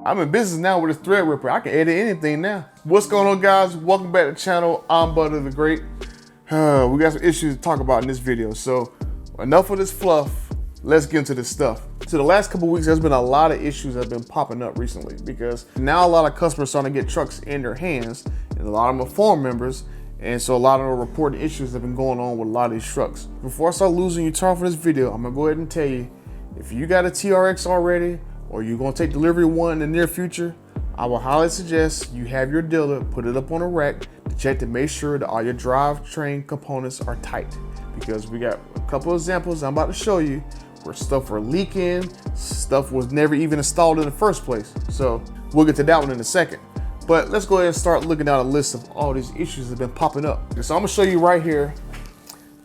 I'm in business now with a thread ripper. I can edit anything now. What's going on, guys? Welcome back to the channel. I'm Butter the Great. We got some issues to talk about in this video. So enough of this fluff. Let's get into this stuff. So the last couple weeks, there's been a lot of issues that have been popping up recently because now a lot of customers are starting to get trucks in their hands, and a lot of them are forum members. And so a lot of them are reporting issues that have been going on with a lot of these trucks. Before I start losing you time for this video, I'm gonna go ahead and tell you, if you got a TRX already, or you're gonna take delivery of one in the near future, I will highly suggest you have your dealer put it up on a rack to check to make sure that all your drivetrain components are tight. Because we got a couple of examples I'm about to show you where stuff were leaking, stuff was never even installed in the first place. So we'll get to that one in a second. But let's go ahead and start looking at a list of all these issues that have been popping up. So I'm gonna show you right here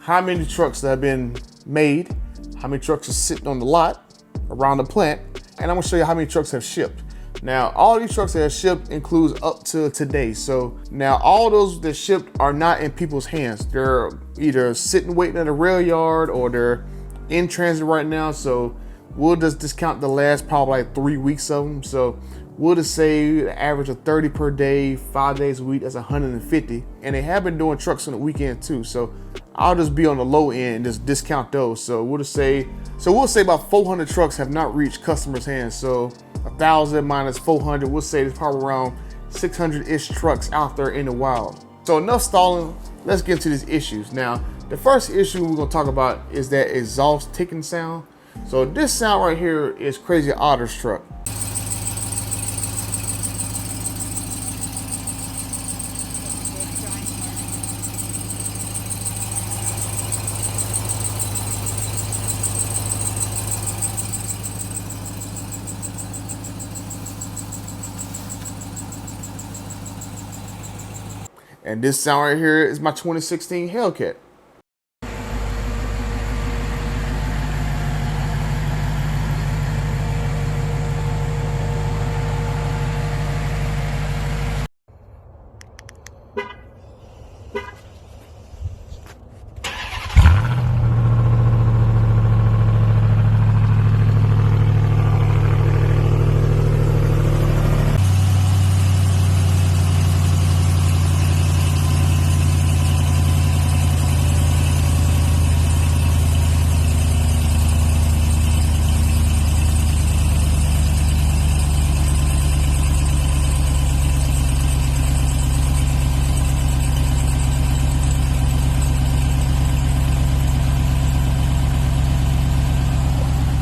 how many trucks that have been made, how many trucks are sitting on the lot around the plant, and I'm gonna show you how many trucks have shipped. Now, all these trucks that have shipped includes up to today. So now all those that shipped are not in people's hands. They're either sitting waiting at a rail yard or they're in transit right now. So we'll just discount the last probably like 3 weeks of them. So we'll just say an average of 30 per day, 5 days a week, that's 150. And they have been doing trucks on the weekend too. So I'll just be on the low end and just discount those. So we'll say about 400 trucks have not reached customers' hands. So 1,000 minus 400, we'll say there's probably around 600-ish trucks out there in the wild. So enough stalling, let's get into these issues. Now, the first issue we're gonna talk about is that exhaust ticking sound. So this sound right here is Crazy Otter's truck. And this sound right here is my 2016 Hellcat.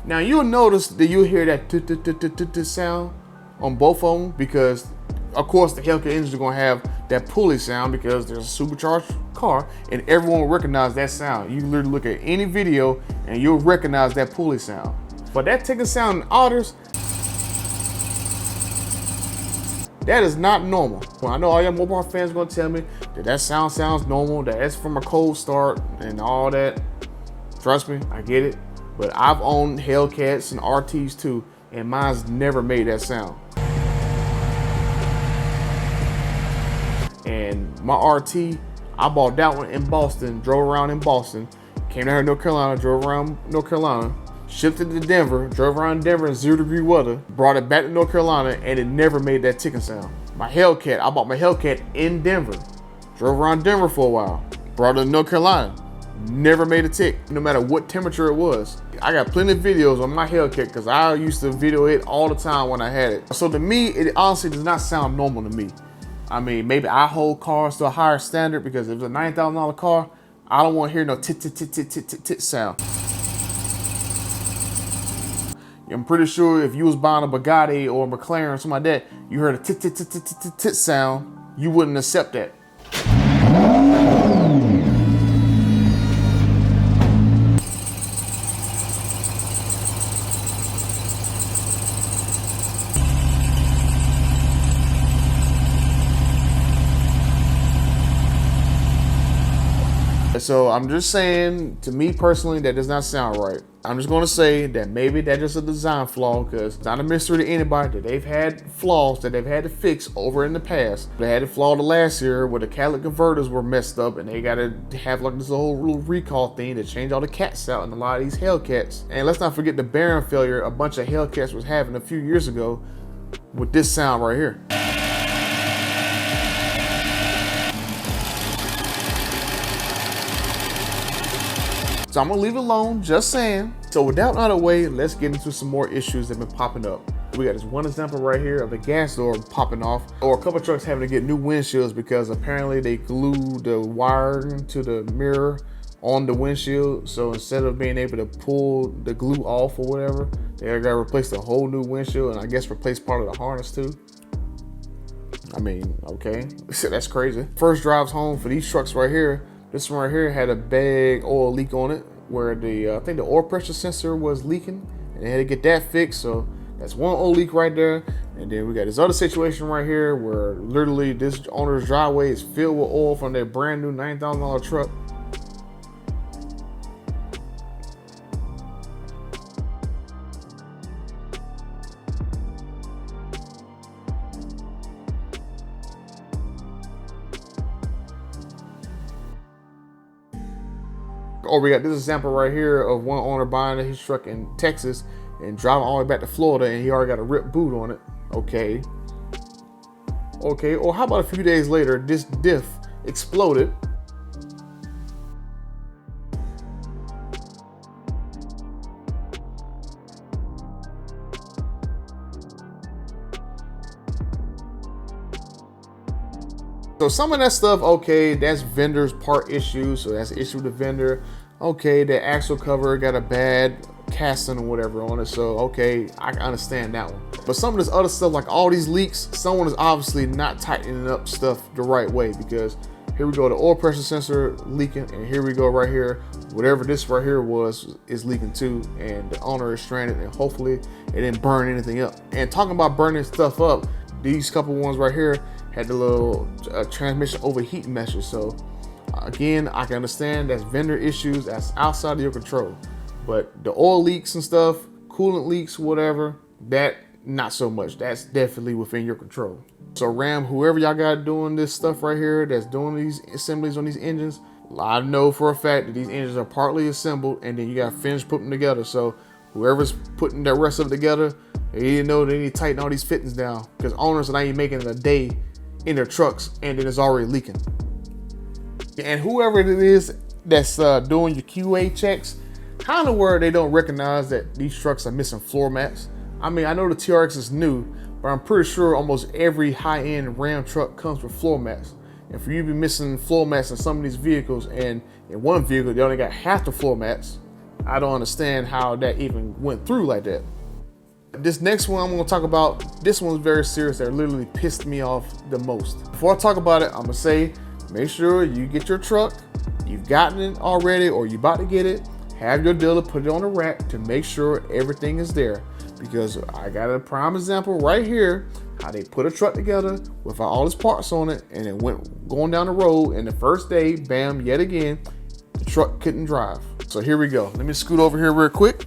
Now you'll notice that you'll hear that sound on both of them because, of course, the Hellcat engines are gonna have that pulley sound because there's a supercharged car, and everyone will recognize that sound. You can literally look at any video and you'll recognize that pulley sound. But that ticking sound in Otters, that is not normal. Well, I know all your mobile fans are gonna tell me that that sound sounds normal, that it's from a cold start and all that. Trust me, I get it. But I've owned Hellcats and RTs too, and mine's never made that sound. And my RT, I bought that one in Boston, drove around in Boston, came down here to North Carolina, drove around North Carolina, shipped it to Denver, drove around Denver in 0-degree weather, brought it back to North Carolina, and it never made that ticking sound. My Hellcat, I bought my Hellcat in Denver, drove around Denver for a while, brought it to North Carolina. Never made a tick, no matter what temperature it was. I got plenty of videos on my Hellcat because I used to video it all the time when I had it. So to me, it honestly does not sound normal to me. I mean, maybe I hold cars to a higher standard because if it's a $9,000 car, I don't want to hear no tit sound. I'm pretty sure if you was buying a Bugatti or a McLaren or something like that, you heard a tit sound, you wouldn't accept that. So I'm just saying, to me personally, that does not sound right. I'm just gonna say that maybe that's just a design flaw, because it's not a mystery to anybody that they've had flaws that they've had to fix over in the past. They had a flaw the last year where the catalytic converters were messed up and they gotta have like this whole little recall thing to change all the cats out in a lot of these Hellcats. And let's not forget the bearing failure a bunch of Hellcats was having a few years ago. with this sound right here. So I'm gonna leave it alone, just saying. So with that out of the way, let's get into some more issues that have been popping up. We got this one example right here of the gas door popping off, or a couple of trucks having to get new windshields because apparently they glued the wiring to the mirror on the windshield. So instead of being able to pull the glue off or whatever, they gotta replace the whole new windshield and I guess replace part of the harness too. I mean, okay, that's crazy. First drives home for these trucks right here. This one right here had a big oil leak on it where the I think the oil pressure sensor was leaking and they had to get that fixed. So that's one oil leak right there. And then we got this other situation right here where literally this owner's driveway is filled with oil from their brand new $9,000 truck. Or we got this example right here of one owner buying his truck in Texas and driving all the way back to Florida and he already got a ripped boot on it. Okay. Or how about a few days later, this diff exploded. So some of that stuff, okay, that's vendor's part issue. So that's the issue with the vendor. Okay, the axle cover got a bad casting or whatever on it. So, okay, I can understand that one. But some of this other stuff, like all these leaks, someone is obviously not tightening up stuff the right way, because here we go, the oil pressure sensor leaking, and here we go right here, whatever this right here was is leaking too, and the owner is stranded, and hopefully it didn't burn anything up. And talking about burning stuff up, these couple ones right here had the little transmission overheating message. So again, I can understand that's vendor issues, that's outside of your control. But the oil leaks and stuff, coolant leaks, whatever, that not so much. That's definitely within your control. So Ram, whoever y'all got doing this stuff right here, that's doing these assemblies on these engines, I know for a fact that these engines are partly assembled and then you got to finish putting them together. So whoever's putting the rest of it together, they need to know they need to tighten all these fittings down, because owners are not even making it a day in their trucks and then it's already leaking. And whoever it is that's doing your QA checks, how in the world they don't recognize that these trucks are missing floor mats? I mean, I know the TRX is new, but I'm pretty sure almost every high-end Ram truck comes with floor mats. And for you to be missing floor mats in some of these vehicles, and in one vehicle they only got half the floor mats, I don't understand how that even went through like that. This next one I'm gonna talk about, this one's very serious, that literally pissed me off the most. Before I talk about it, I'm gonna say, make sure you get your truck, you've gotten it already or you're about to get it, have your dealer put it on the rack to make sure everything is there. Because I got a prime example right here, how they put a truck together with all its parts on it and it went going down the road, and the first day, bam, yet again, the truck couldn't drive. So here we go. Let me scoot over here real quick.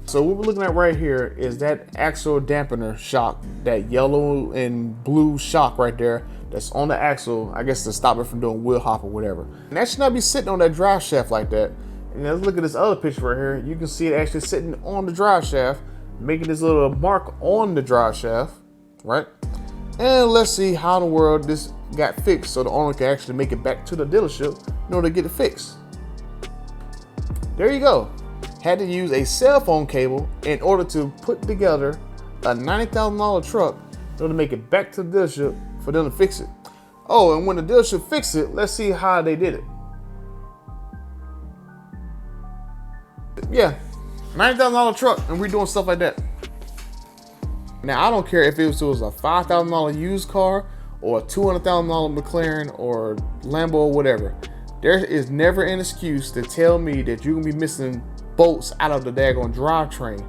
So what we're looking at right here is that axle dampener shock, that yellow and blue shock right there that's on the axle, I guess to stop it from doing wheel hop or whatever. And that should not be sitting on that drive shaft like that. And let's look at this other picture right here. You can see it actually sitting on the drive shaft, making this little mark on the drive shaft, right? And let's see how in the world this got fixed so the owner can actually make it back to the dealership in order to get it fixed. There you go. Had to use a cell phone cable in order to put together a $90,000 truck in order to make it back to the dealership for them to fix it. Oh, and when the dealership fixed it, let's see how they did it. Yeah, $90,000 truck, and we're doing stuff like that. Now, I don't care if it was a $5,000 used car or a $200,000 McLaren or Lambo or whatever. There is never an excuse to tell me that you're gonna be missing bolts out of the daggone drivetrain.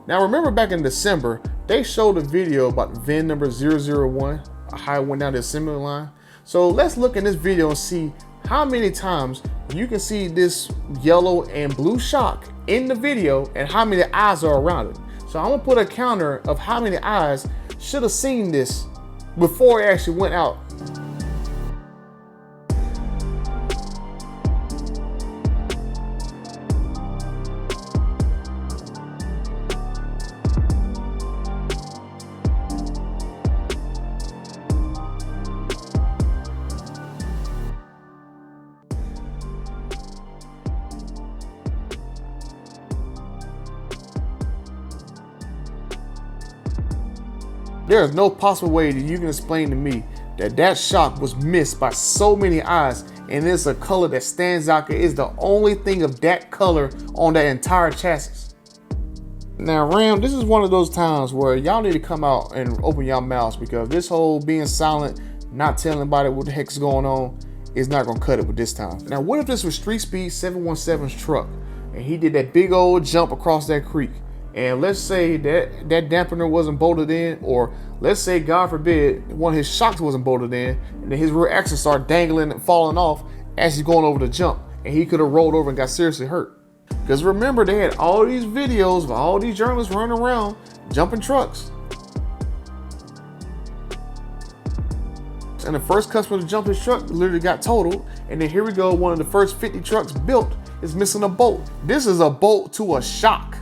Now, remember back in December, they showed a video about the VIN number 001, how it went down the assembly line. So let's look in this video and see how many times you can see this yellow and blue shock in the video and how many eyes are around it. So I'm gonna put a counter of how many eyes should have seen this before it actually went out. There is no possible way that you can explain to me that shock was missed by so many eyes, and it's a color that stands out. It is the only thing of that color on that entire chassis. Now, Ram, this is one of those times where y'all need to come out and open your mouths, because this whole being silent, not telling anybody what the heck's going on, is not gonna cut it with this time. Now, what if this was Street Speed 717's truck, and he did that big old jump across that creek, and let's say that dampener wasn't bolted in, or let's say, God forbid, one of his shocks wasn't bolted in, and then his rear axle started dangling and falling off as he's going over the jump, and he could have rolled over and got seriously hurt. Because remember, they had all these videos of all these journalists running around jumping trucks. And the first customer to jump his truck literally got totaled. And then here we go, one of the first 50 trucks built is missing a bolt. This is a bolt to a shock.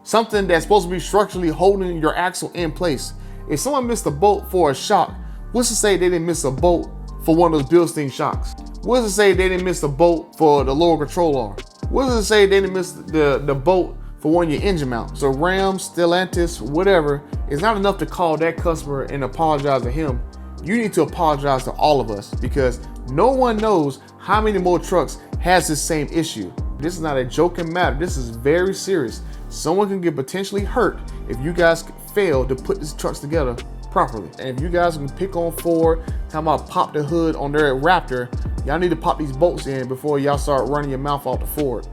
Something that's supposed to be structurally holding your axle in place. If someone missed a bolt for a shock, what's to say they didn't miss a bolt for one of those Bilstein shocks? What's to say they didn't miss a bolt for the lower control arm? What's to say they didn't miss the bolt for one of your engine mounts? So Ram, Stellantis, whatever, it's not enough to call that customer and apologize to him. You need to apologize to all of us, because no one knows how many more trucks has this same issue. This is not a joking matter. This is very serious. Someone can get potentially hurt if you guys fail to put these trucks together properly. And if you guys can pick on Ford, talking about pop the hood on their Raptor, y'all need to pop these bolts in before y'all start running your mouth off the Ford.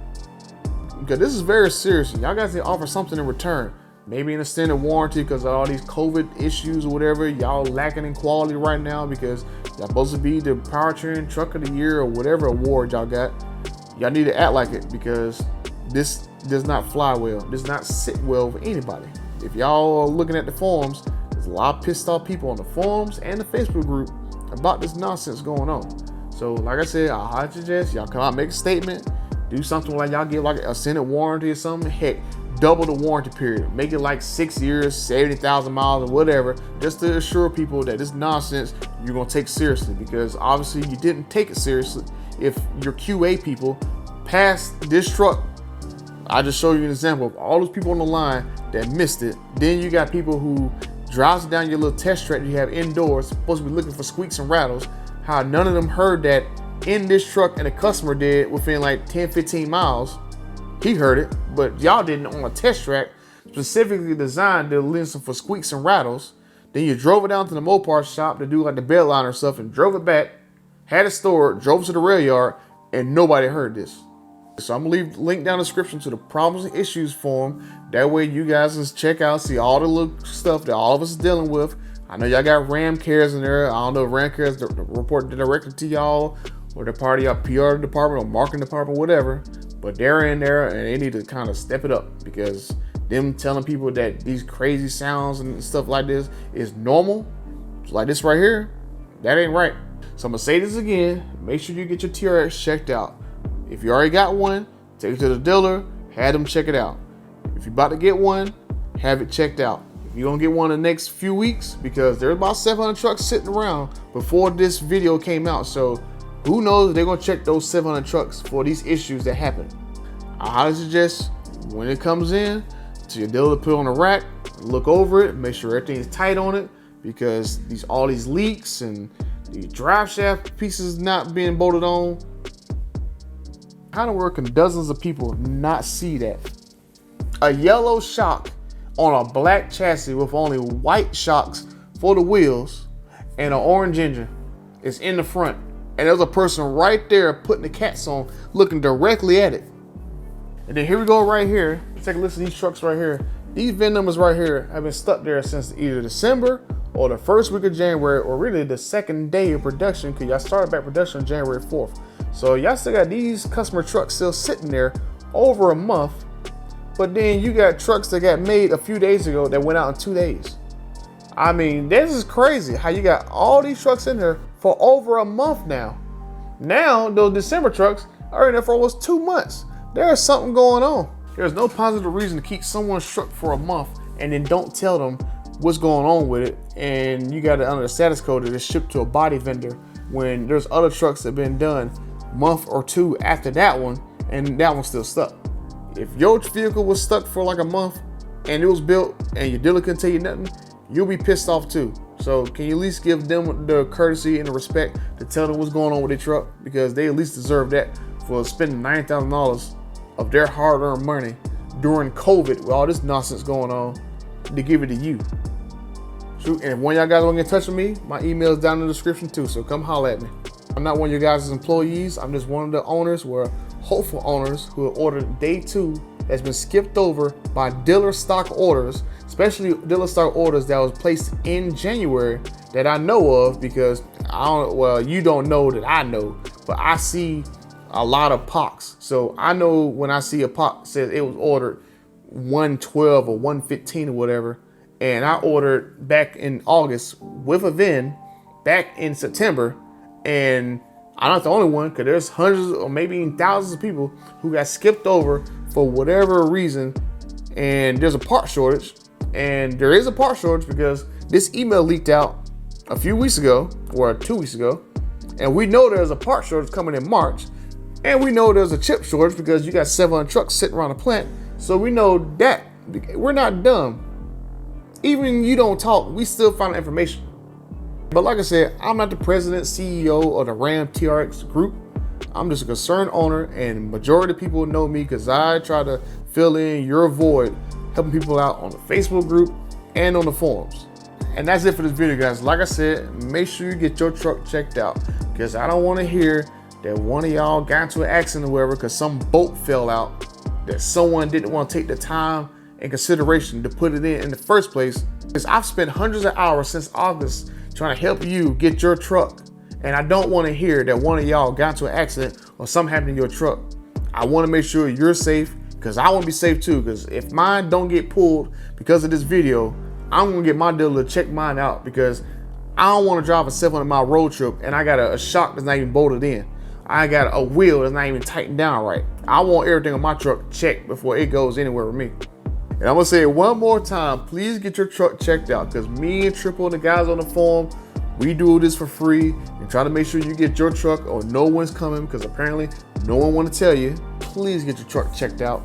Because this is very serious. Y'all guys need to offer something in return. Maybe an extended warranty, because of all these COVID issues or whatever. Y'all lacking in quality right now because y'all supposed to be the powertrain truck of the year or whatever award y'all got. Y'all need to act like it, because this does not fly well. This does not sit well with anybody. If y'all are looking at the forums, there's a lot of pissed off people on the forums and the Facebook group about this nonsense going on. So like I said, I highly suggest y'all come out, make a statement, do something like y'all give like a extended warranty or something. Heck, double the warranty period. Make it like 6 years, 70,000 miles or whatever, just to assure people that this nonsense you're gonna take seriously, because obviously you didn't take it seriously. If your QA people passed this truck, I just showed you an example of all those people on the line that missed it. Then you got people who drives down your little test track that you have indoors, supposed to be looking for squeaks and rattles, how none of them heard that in this truck, and the customer did within like 10, 15 miles. He heard it, but y'all didn't on a test track specifically designed to listen for squeaks and rattles. Then you drove it down to the Mopar shop to do like the bed liner stuff, and drove it back, had it stored, drove it to the rail yard, and nobody heard this. So I'm gonna leave the link down in the description to the problems and issues forum. That way you guys can check out, see all the little stuff that all of us is dealing with. I know y'all got Ram Cares in there. I don't know if Ram Cares report directly to y'all, or they're part of your PR department or marketing department, whatever. But they're in there, and they need to kind of step it up, because them telling people that these crazy sounds and stuff like this is normal, like this right here, that ain't right. So I'm gonna say this again, make sure you get your TRX checked out. If you already got one, take it to the dealer, have them check it out. If you're about to get one, have it checked out. If you're gonna get one in the next few weeks, because there's about 700 trucks sitting around before this video came out, so who knows if they're gonna check those 700 trucks for these issues that happen. I highly suggest when it comes in to your dealer to put it on a rack, look over it, make sure everything is tight on it, because all these leaks and the drive shaft pieces not being bolted on. How in the world can dozens of people not see that? A yellow shock on a black chassis with only white shocks for the wheels and an orange engine is in the front. And there's a person right there putting the cats on, looking directly at it. And then here we go right here. Let's take a listen to these trucks right here. These VIN numbers right here have been stuck there since either December or the first week of January, or really the second day of production, because y'all started back production on January 4th. So y'all still got these customer trucks still sitting there over a month, but then you got trucks that got made a few days ago that went out in 2 days. I mean, this is crazy how you got all these trucks in there for over a month now. Now, those December trucks are in there for almost 2 months. There's something going on. There's no positive reason to keep someone's truck for a month and then don't tell them what's going on with it. And you got it under the status code that it's shipped to a body vendor, when there's other trucks that have been done a month or two after that one, and that one's still stuck. If your vehicle was stuck for like a month and it was built and your dealer couldn't tell you nothing, you'll be pissed off too. So can you at least give them the courtesy and the respect to tell them what's going on with their truck, because they at least deserve that for spending $9,000 of their hard-earned money during COVID with all this nonsense going on to give it to you. Shoot, and if one of y'all guys want to get in touch with me, my email is down in the description too, so come holler at me. I'm not one of your guys' employees. I'm just one of the owners, or hopeful owners, who have ordered day 2 that's been skipped over by dealer stock orders, especially dealer stock orders that was placed in January that I know of, because you don't know that I know, but I see a lot of POCs. So I know when I see a POC says it was ordered 112 or 115 or whatever, and I ordered back in August with a VIN back in September, and I'm not the only one, because there's hundreds or maybe even thousands of people who got skipped over for whatever reason, and there's a part shortage. And there is a part shortage because this email leaked out a few weeks ago, or 2 weeks ago, and we know there's a part shortage coming in March, and we know there's a chip shortage because you got 700 trucks sitting around the plant. So we know that we're not dumb. Even you don't talk, we still find information. But like I said, I'm not the president, CEO of the Ram TRX group. I'm just a concerned owner, and majority of people know me because I try to fill in your void, helping people out on the Facebook group and on the forums. And that's it for this video, guys. Like I said, make sure you get your truck checked out, because I don't want to hear that one of y'all got into an accident or whatever because some bolt fell out that someone didn't want to take the time and consideration to put it in the first place. Because I've spent hundreds of hours since August trying to help you get your truck, and I don't want to hear that one of y'all got into an accident or something happened to your truck. I want to make sure you're safe, because I want to be safe too, because if mine don't get pulled because of this video, I'm going to get my dealer to check mine out, because I don't want to drive a 700-mile road trip and I got a shock that's not even bolted in. I got a wheel that's not even tightened down right. I want everything on my truck checked before it goes anywhere with me. And I'm gonna say it one more time, please get your truck checked out, because me and Triple and the guys on the forum, we do this for free and try to make sure you get your truck, or no one's coming, because apparently no one want to tell you. Please get your truck checked out.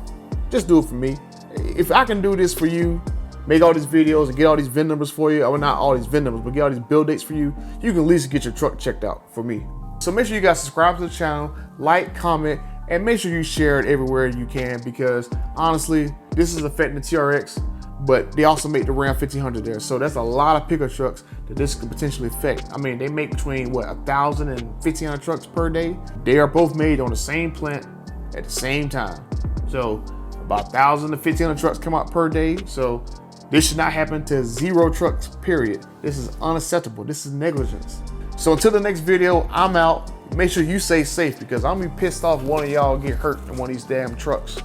Just do it for me. If I can do this for you, make all these videos and get all these VIN numbers for you, or not all these VIN numbers, but get all these build dates for you, you can at least get your truck checked out for me. So make sure you guys subscribe to the channel, like, comment, and make sure you share it everywhere you can, because honestly, this is affecting the TRX, but they also make the Ram 1500 there. So that's a lot of pickup trucks that this could potentially affect. I mean, they make between 1,000 and 1,500 trucks per day. They are both made on the same plant at the same time. So about 1,000 to 1,500 trucks come out per day. So this should not happen to 0 trucks, period. This is unacceptable. This is negligence. So until the next video, I'm out. Make sure you stay safe, because I'm gonna be pissed off one of y'all get hurt in one of these damn trucks.